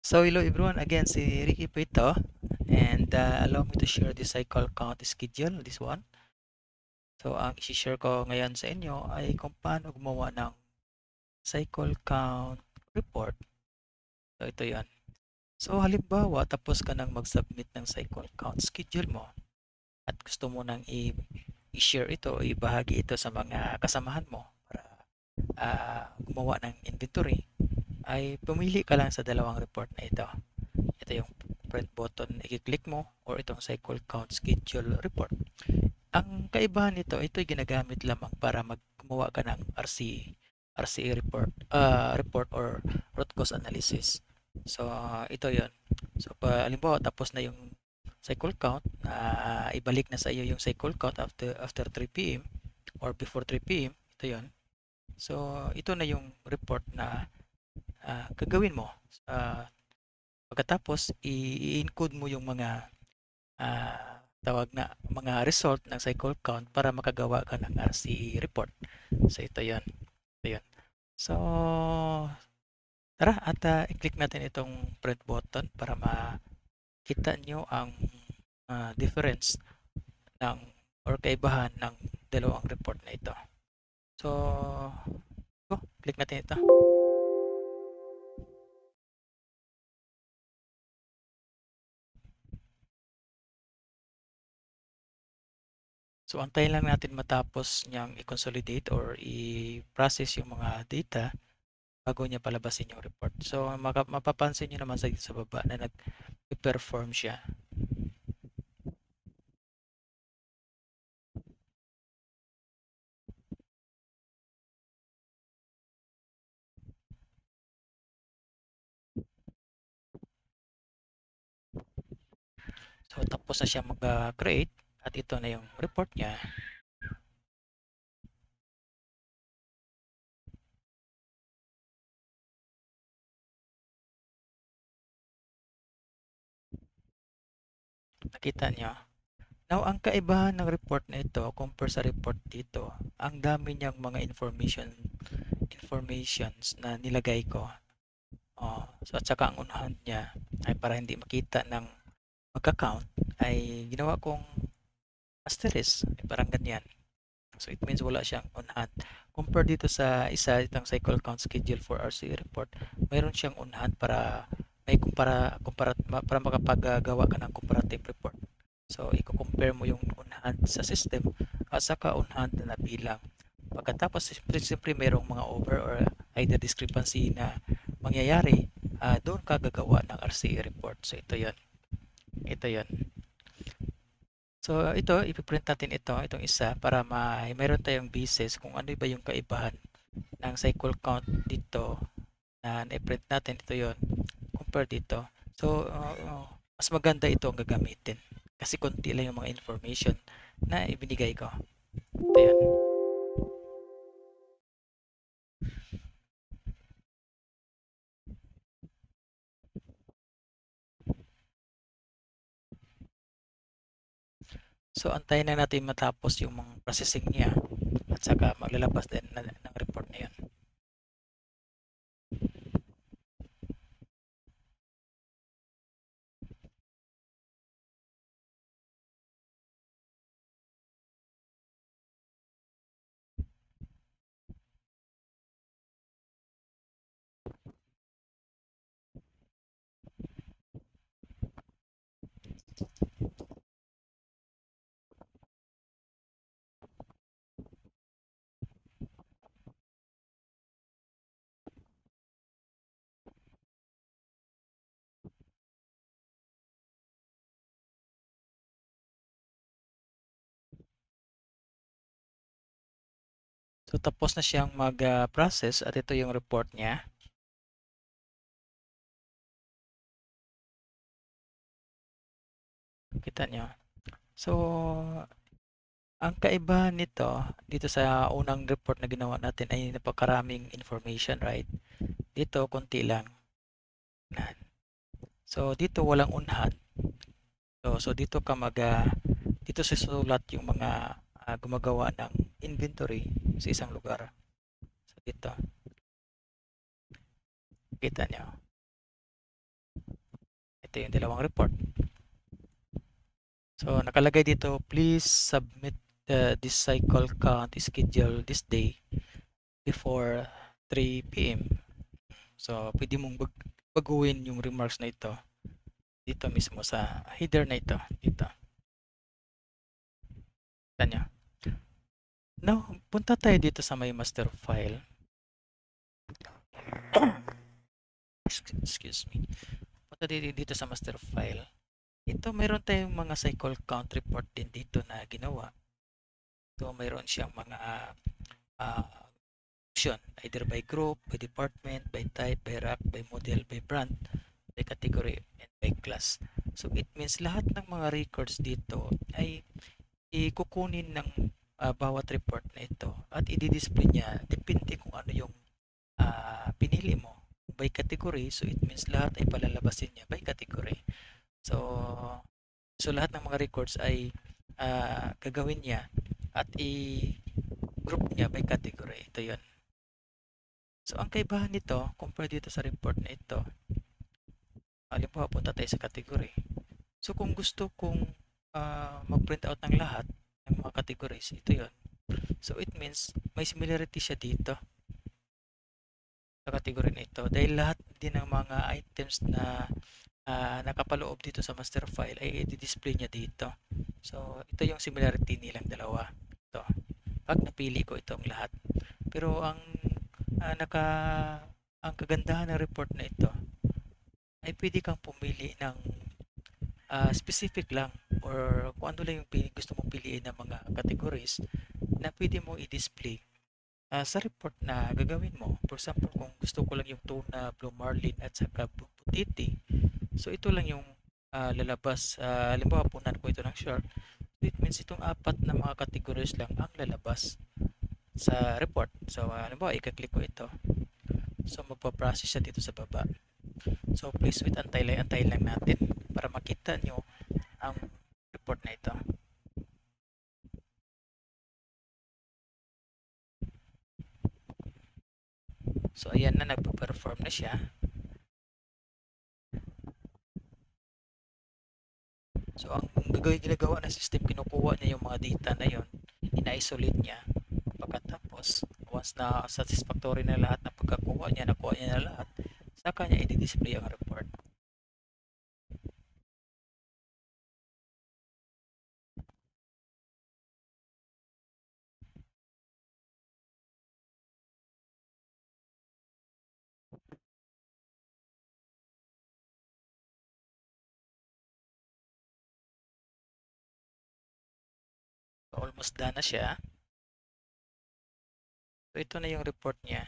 So hello everyone, again si Ricky po ito, and allow me to share this cycle count schedule, this one. So ang i-share ko ngayon sa inyo ay kung paano gumawa ng cycle count report. So ito yan. So halimbawa tapos ka nang mag-submit ng cycle count schedule mo at gusto mo nang i-share ito o ibahagi ito sa mga kasamahan mo para gumawa ng inventory, ay pumili ka lang sa dalawang report na ito. Ito yung print button na i-click mo or itong cycle count schedule report. Ang kaibahan nito, ito ay ginagamit lamang para gumawa ka ng RCA report or root cause analysis. So, ito yon. So, halimbawa, tapos na yung cycle count, ibalik na sa iyo yung cycle count after 3 p.m. or before 3 p.m. Ito yon. So, ito na yung report na gagawin mo. Pagkatapos, i-encode mo yung mga tawag na mga result ng cycle count para makagawa ka ng RCE report. So ito 'yon. Ito 'yon. So tara at i-click natin itong print button para makita nyo ang difference ng or kaibahan ng dalawang report na ito. So click natin ito. So antayin lang natin matapos niyang i-consolidate or i-process yung mga data bago niya palabasin yung report. So mapapansin niyo naman sa baba na nag-perform siya. So tapos na siya mag-create at ito na yung report niya. Nakita niyo. Now, ang kaibahan ng report na ito compare sa report dito, ang dami niyang mga informations na nilagay ko. So at saka ang unahan niya ay para hindi makita ng magka-count ay ginawa kong asterisk, ay parang ganyan. So it means wala siyang unahan. Compare dito sa isa itong cycle count schedule for RCE report, mayroon siyang unahan para may para makapagawa ka ng comparative report. So i-compare mo yung unahan sa system at saka unahan na bilang. Pagkatapos siyempre mayroong mga over or either discrepancy na mangyayari, doon ka gagawa ng RCE report. So ito 'yon. Ito 'yon. So ito, ipiprint natin itong isa para mayroon tayong basis kung ano ba yung kaibahan ng cycle count dito na na-print natin. Ito yon compare dito. So mas maganda ito ang gagamitin kasi konti lang yung mga information na ibinigay ko. Ito yan. So antayin na natin matapos yung mga processing niya at saka maglalabas din ng report na yun. So tapos na siyang mag-process at ito yung report niya. Kita nyo. So ang kaibahan nito dito sa unang report na ginawa natin ay napakaraming information, right? Dito konti lang. So dito walang unhan. So dito ka dito susulat yung mga gumagawa ng inventory sa isang lugar. So dito, kita nyo. Ito yung dalawang report. So, nakalagay dito, please submit this cycle count schedule this day before 3 p.m. So, pwede mong baguhin yung remarks na ito dito mismo sa header na ito. Dito. Kita nyo. Now, punta tayo dito sa may master file. Excuse me. Punta dito sa master file. Ito, mayroon tayong mga cycle count report din dito na ginawa. So, mayroon siyang mga option, either by group, by department, by type, by rack, by model, by brand, by category, and by class. So, it means lahat ng mga records dito ay ikukunin ng bawat report na ito at i-display niya depende kung ano yung pinili mo by category. So, it means lahat ay palalabasin niya by category. So lahat ng mga records ay gagawin niya at i-group niya by category. Ito yun. So, ang kaibahan nito, compare dito sa report na ito, halimbawa punta tayo sa category. So, kung gusto kong mag-print out ng lahat ng mga categories, ito yun. So, it means may similarity siya dito sa category na ito dahil lahat din ng mga items na nakapaloob dito sa master file ay i-display niya dito. So, ito yung similarity nilang dalawa. Ito. Pag napili ko itong lahat. Pero ang kagandahan ng report na ito ay pwede kang pumili ng specific lang or kung ano lang yung gusto mong piliin ng mga categories na pwede mo i-display sa report na gagawin mo. For example, kung gusto ko lang yung tuna, blue marlin at saka butiti, so ito lang yung lalabas. Halimbawa, punan ko ito ng short. So it means itong apat na mga categories lang ang lalabas sa report. So halimbawa, i-click ko ito. So magpa-process siya dito sa baba. So please wait, antay lang natin para makita nyo ang report na ito. So ayan na, nagpa-perform na siya. So ang ginagawa ng system, kinukuha niya yung mga data na yon, ina-isolate niya. Pagkatapos, once na satisfactory na lahat na pagkakuha niya, nakuha niya na lahat, saka niya i-display ang report. So, almost done na siya. So ito na yung report niya.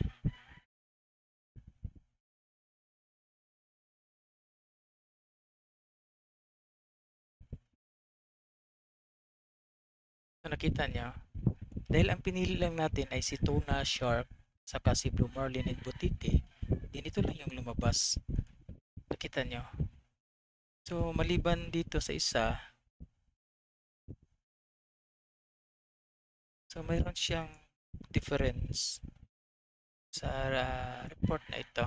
So nakita niyo, dahil ang pinili lang natin ay si tuna, shark, saka si blue marlin and butiti, din ito lang yung lumabas. Nakita niyo. So maliban dito sa isa, so mayroon siyang difference sa report na ito.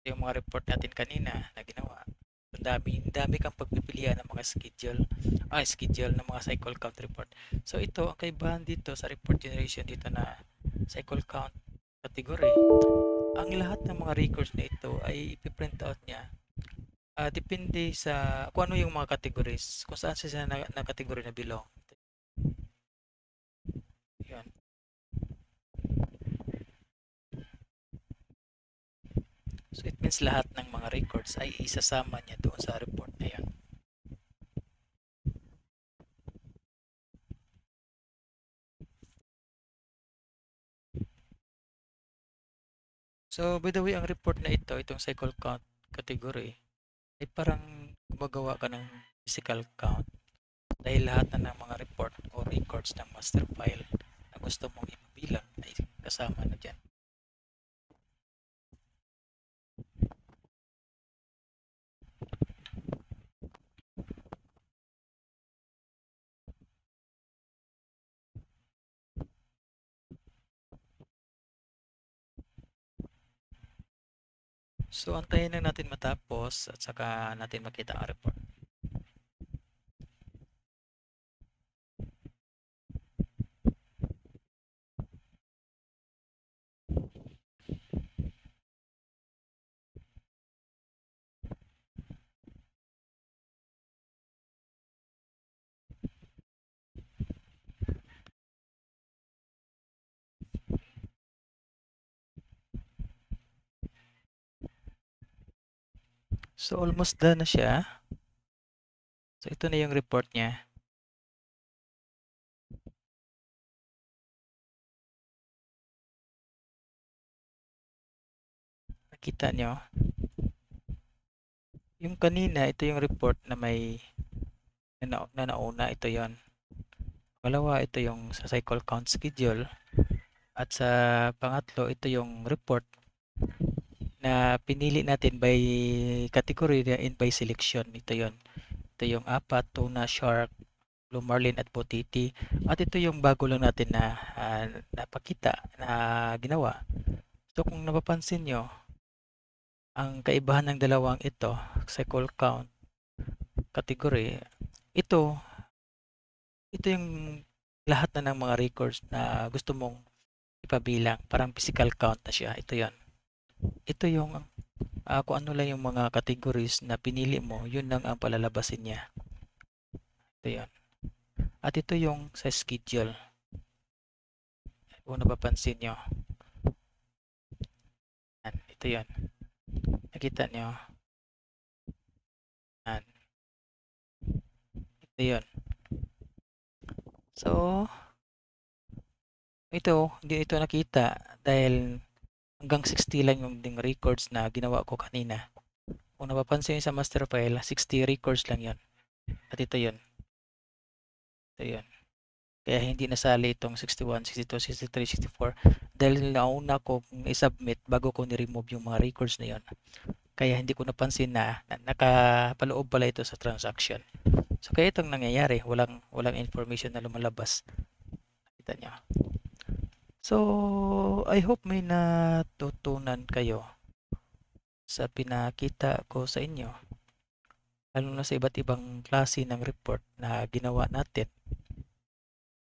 Yung mga report natin kanina na ginawa. Dami kang pagpipilian ng mga schedule ng mga cycle count report. So ito, ang kaibahan dito sa report generation dito na cycle count category, ang lahat ng mga records na ito ay ipiprint out niya. Depende sa kung ano yung mga categories, kung saan sila na category na belong. Yun. So it means lahat ng mga records ay isasama niya doon sa report na yun. So by the way, ang report na ito, itong cycle count category, ay parang gumagawa ka ng physical count dahil lahat na ng mga report o records ng master file na gusto mong ipabilang ay kasama na dyan. So, antayin lang natin matapos at saka natin makita ang report. So, almost done na siya. So, ito na yung report niya. Nakita nyo? Yung kanina, ito yung report na may na nauna. Ito yon. Pangalawa, ito yung sa cycle count schedule. At sa pangatlo, ito yung report na pinili natin by category and by selection. Ito yon. Ito yung apat, tuna, shark, blue marlin at botiti. At ito yung bago lang natin na napakita na ginawa. So kung napapansin nyo, ang kaibahan ng dalawang ito, cycle count, category, ito yung lahat na ng mga records na gusto mong ipabilang. Parang physical count na siya. Ito yon. Ito yung kung ano lang yung mga categories na pinili mo, yun lang ang palalabasin niya. Ito yon. At ito yung sa schedule. Kung napapansin nyo. Ito yon. Nakita nyo. Yan. Ito yon. So, ito, hindi ito nakita dahil hanggang 60 lang yung ding records na ginawa ko kanina. Kung napapansin nyo sa master file, 60 records lang yon. At ito yon. Ito yon. Kaya hindi nasali itong 61, 62, 63, 64 dahil nauna ko i-submit bago ko ni-remove yung mga records na yon. Kaya hindi ko napansin na nakapaloob pala ito sa transaction. So kaya itong nangyayari, walang information na lumalabas. Nakita nyo. So I hope may natutunan kayo sa pinakita ko sa inyo. Lalo na sa iba't ibang klase ng report na ginawa natin.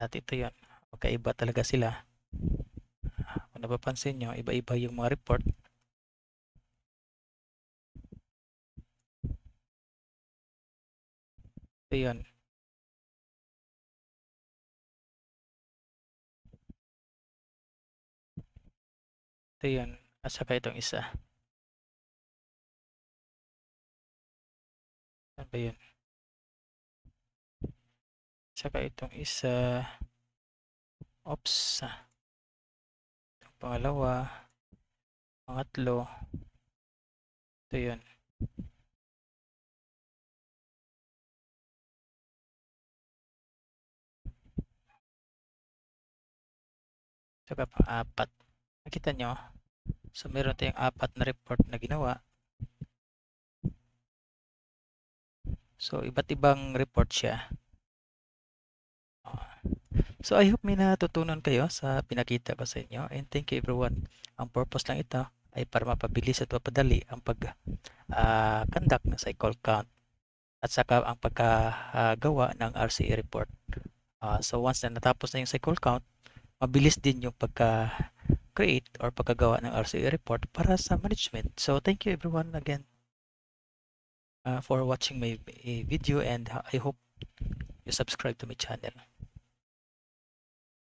At ito yun. Magkaiba talaga sila. Kung napapansin nyo, iba-iba yung mga report. Ito yun. Ito yun. At saka itong isa. Ano ba yun? Saka itong isa. Oops. Itong pangalawa. Pangatlo. Ito yun. Saka pang-apat. Nakita nyo? So meron tayong apat na report na ginawa. So iba't ibang report siya. So I hope may natutunan kayo sa pinakita ko sa inyo, and thank you everyone. Ang purpose lang ito ay para mapabilis at mapadali ang pag-conduct ng cycle count at saka ang pagkagawa ng RCA report. So once na natapos na yung cycle count, mabilis din yung pagka-create or pagkagawa ng RCA report para sa management. So thank you everyone again for watching my video, and I hope you subscribe to my channel.